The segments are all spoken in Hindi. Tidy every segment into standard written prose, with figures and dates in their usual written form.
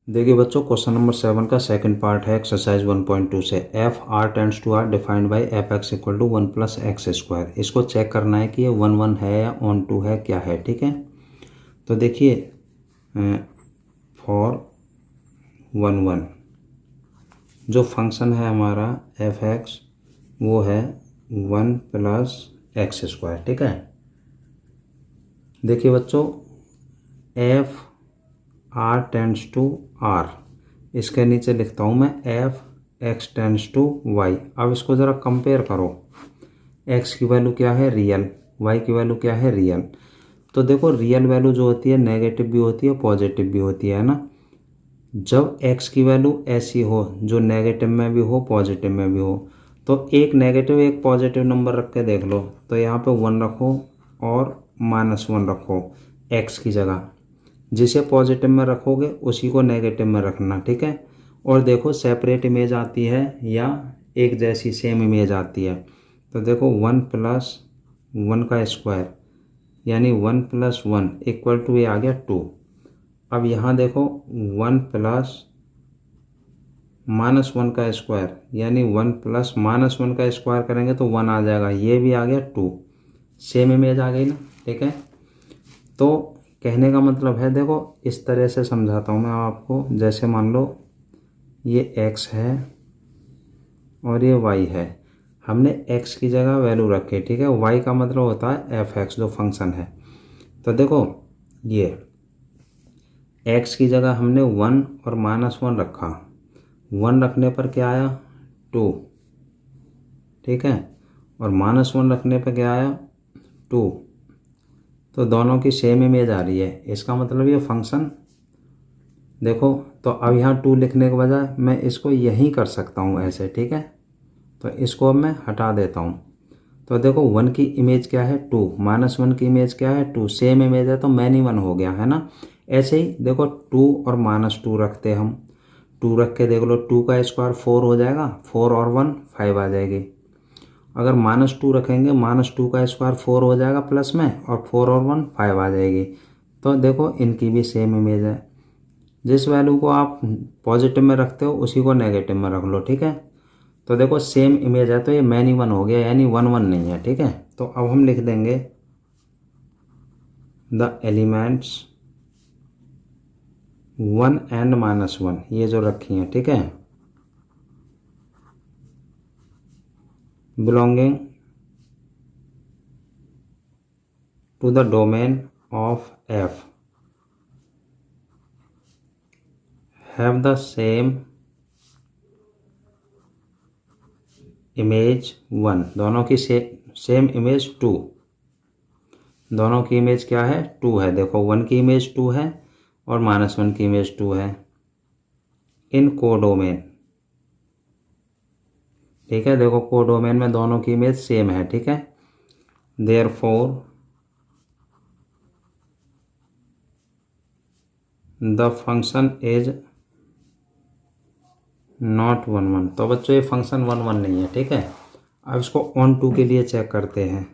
देखिए बच्चों, क्वेश्चन नंबर 7 का सेकंड पार्ट है एक्सरसाइज 1.2 से। F R tends to R defined by F X equal to 1 plus X square. इसको चेक करना है कि ये 1 है या ऑन 2 है, क्या है। ठीक है, तो देखिए फॉर 1 जो फंक्शन है हमारा एफ एक्स वो है 1 प्लस एक्स स्क्वायर। ठीक है, देखिए बच्चों, F R tends to R, इसके नीचे लिखता हूँ मैं F X tends to Y. अब इसको ज़रा कंपेयर करो, एक्स की वैल्यू क्या है, रियल, वाई की वैल्यू क्या है, रियल। तो देखो, रियल वैल्यू जो होती है नेगेटिव भी होती है पॉजिटिव भी होती है ना। जब एक्स की वैल्यू ऐसी हो जो नेगेटिव में भी हो पॉजिटिव में भी हो, तो एक नेगेटिव एक पॉजिटिव नंबर रख के देख लो। तो यहाँ पे 1 रखो और -1 रखो एक्स की जगह। जिसे पॉजिटिव में रखोगे उसी को नेगेटिव में रखना। ठीक है, और देखो सेपरेट इमेज आती है या एक जैसी सेम इमेज आती है। तो देखो 1 प्लस 1 का स्क्वायर यानी 1 प्लस 1 इक्वल टू ये आ गया 2। अब यहाँ देखो 1 प्लस -1 का स्क्वायर यानी 1 प्लस -1 का स्क्वायर करेंगे तो 1 आ जाएगा, ये भी आ गया 2, सेम इमेज आ गई ना। ठीक है, तो कहने का मतलब है, देखो इस तरह से समझाता हूँ मैं आपको। जैसे मान लो ये x है और ये y है, हमने x की जगह वैल्यू रखी। ठीक है, y का मतलब होता है f(x) जो फंक्शन है। तो देखो ये x की जगह हमने 1 और -1 रखा। 1 रखने पर क्या आया, 2। ठीक है, और -1 रखने पर क्या आया, 2। तो दोनों की सेम इमेज आ रही है, इसका मतलब ये फंक्शन देखो। तो अब यहाँ 2 लिखने के बजाय मैं इसको यहीं कर सकता हूँ ऐसे। ठीक है, तो इसको अब मैं हटा देता हूँ। तो देखो 1 की इमेज क्या है, 2, -1 की इमेज क्या है, 2, सेम इमेज है तो मैनी 1 हो गया है ना। ऐसे ही देखो 2 और -2 रखते हम, 2 रख के देख लो, 2 का स्क्वायर 4 हो जाएगा, 4 और 1 5 आ जाएगी। अगर -2 रखेंगे, -2 का स्क्वायर 4 हो जाएगा प्लस में, और 4 और 1 5 आ जाएगी। तो देखो इनकी भी सेम इमेज है। जिस वैल्यू को आप पॉजिटिव में रखते हो उसी को नेगेटिव में रख लो। ठीक है, तो देखो सेम इमेज है तो ये मैनी 1 हो गया, यानी 1 1 नहीं है। ठीक है, तो अब हम लिख देंगे द एलिमेंट्स 1 एंड -1 ये जो रखी हैं। ठीक है, belonging to the domain of F have the same image 1, दोनों की सेम इमेज 2। दोनों की इमेज क्या है, 2 है। देखो 1 की इमेज 2 है और -1 की इमेज 2 है इन कोडोमेन। ठीक है, देखो कोडोमेन में दोनों की इमेज सेम है। ठीक है, therefore the function is not 1 1। तो बच्चों ये फंक्शन 1 1 नहीं है। ठीक है, अब इसको ऑन 2 के लिए चेक करते हैं।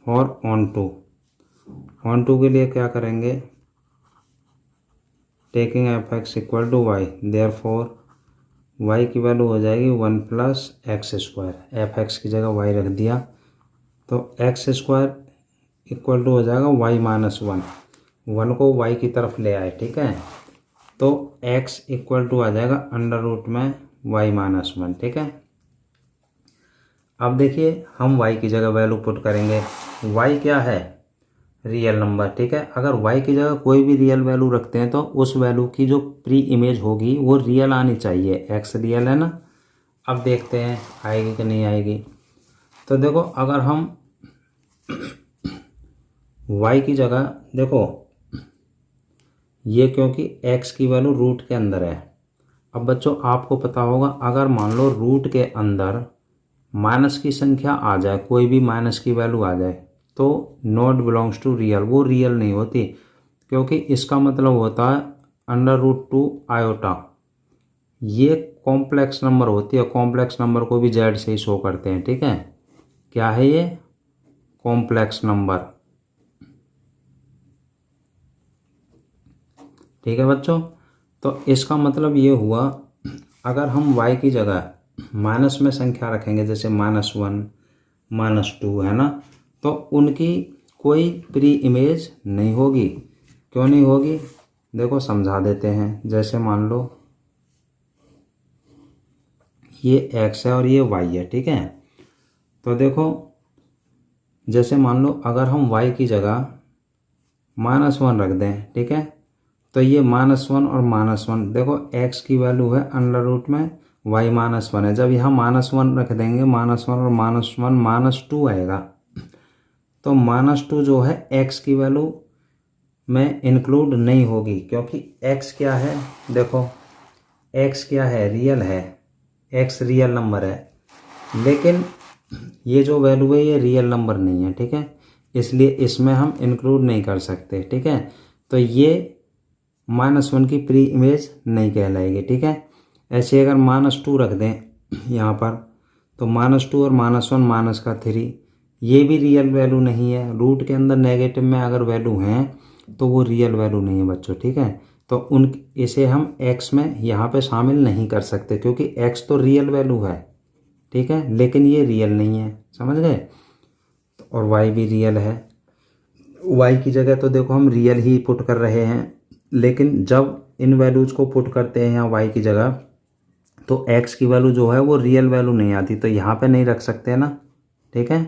और ऑन 2 के लिए क्या करेंगे, taking F X equal to Y, therefore Y की वैल्यू हो जाएगी 1 plus X square. F X की जगह वाई रख दिया, तो एक्स स्क्वायर इक्वल टू हो जाएगा वाई -1। 1 को वाई की तरफ ले आए। ठीक है, तो x इक्वल टू आ जाएगा अंडर रूट में y -1। ठीक है, अब देखिए हम y की जगह वैल्यू पुट करेंगे। y क्या है, रियल नंबर। ठीक है, अगर y की जगह कोई भी रियल वैल्यू रखते हैं तो उस वैल्यू की जो प्री इमेज होगी वो रियल आनी चाहिए। x रियल है ना। अब देखते हैं आएगी कि नहीं आएगी। तो देखो अगर हम y की जगह देखो, ये क्योंकि x की वैल्यू रूट के अंदर है। अब बच्चों आपको पता होगा, अगर मान लो रूट के अंदर माइनस की संख्या आ जाए, कोई भी माइनस की वैल्यू आ जाए, तो नॉट बिलोंग्स टू रियल, वो रियल नहीं होती। क्योंकि इसका मतलब होता है अंडर रूट 2 आयोटा, ये कॉम्प्लेक्स नंबर होती है। कॉम्प्लेक्स नंबर को भी जेड से ही शो करते हैं। ठीक है, क्या है ये, कॉम्प्लेक्स नंबर। ठीक है बच्चों। तो इसका मतलब ये हुआ, अगर हम y की जगह माइनस में संख्या रखेंगे, जैसे -1 -2 है ना, तो उनकी कोई प्री इमेज नहीं होगी। क्यों नहीं होगी, देखो समझा देते हैं। जैसे मान लो ये x है और ये y है, ठीक है। तो देखो जैसे मान लो अगर हम y की जगह -1 रख दें, ठीक है, तो ये -1 और -1, देखो x की वैल्यू है अंडर रूट में y -1 है। जब यहाँ -1 रख देंगे, -1 और -1 -2 आएगा। तो -2 जो है x की वैल्यू में इंक्लूड नहीं होगी, क्योंकि x क्या है, देखो x क्या है, रियल है, x रियल नंबर है। लेकिन ये जो वैल्यू है ये रियल नंबर नहीं है, ठीक है, इसलिए इसमें हम इंक्लूड नहीं कर सकते, ठीक है। तो ये -1 की प्री इमेज नहीं कहलाएगी, ठीक है। ऐसे अगर -2 रख दें यहाँ पर, तो -2 और -1 -3, ये भी रियल वैल्यू नहीं है। रूट के अंदर नेगेटिव में अगर वैल्यू हैं तो वो रियल वैल्यू नहीं है बच्चों, ठीक है। तो इसे हम x में यहाँ पे शामिल नहीं कर सकते, क्योंकि x तो रियल वैल्यू है, ठीक है, लेकिन ये रियल नहीं है, समझ गए। और y भी रियल है, y की जगह तो देखो हम रियल ही पुट कर रहे हैं, लेकिन जब इन वैल्यूज़ को पुट करते हैं यहाँ y की जगह, तो x की वैल्यू जो है वो रियल वैल्यू नहीं आती, तो यहाँ पे नहीं रख सकते ना, ठीक है।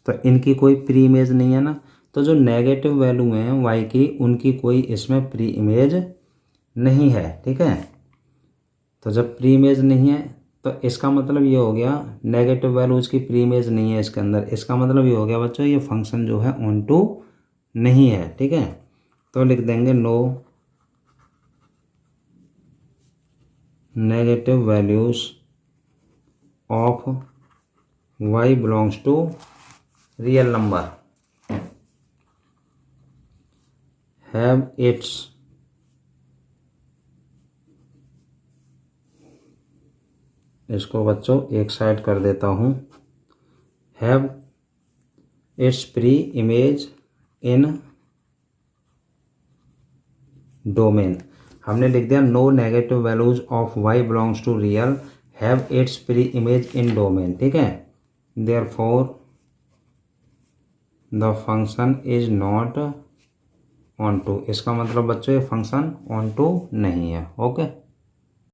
तो इनकी कोई प्री इमेज नहीं है ना। तो जो नेगेटिव वैल्यू हैं y की, उनकी कोई इसमें प्री इमेज नहीं है, ठीक है। तो जब प्री इमेज नहीं है तो इसका मतलब ये हो गया नेगेटिव वैल्यूज़ की प्री इमेज नहीं है इसके अंदर। इसका मतलब ये हो गया बच्चों ये फंक्शन जो है ऑन टू नहीं है, ठीक है। तो लिख देंगे no negative values of y belongs to real number have its इसको बच्चों एक साइड कर देता हूँ, have its pre image in domain. हमने लिख दिया no negative values of y belongs to real have its pre image in domain, ठीक है। Therefore the function is not onto. इसका मतलब बच्चों ये फंक्शन ऑन टू नहीं है, ओके।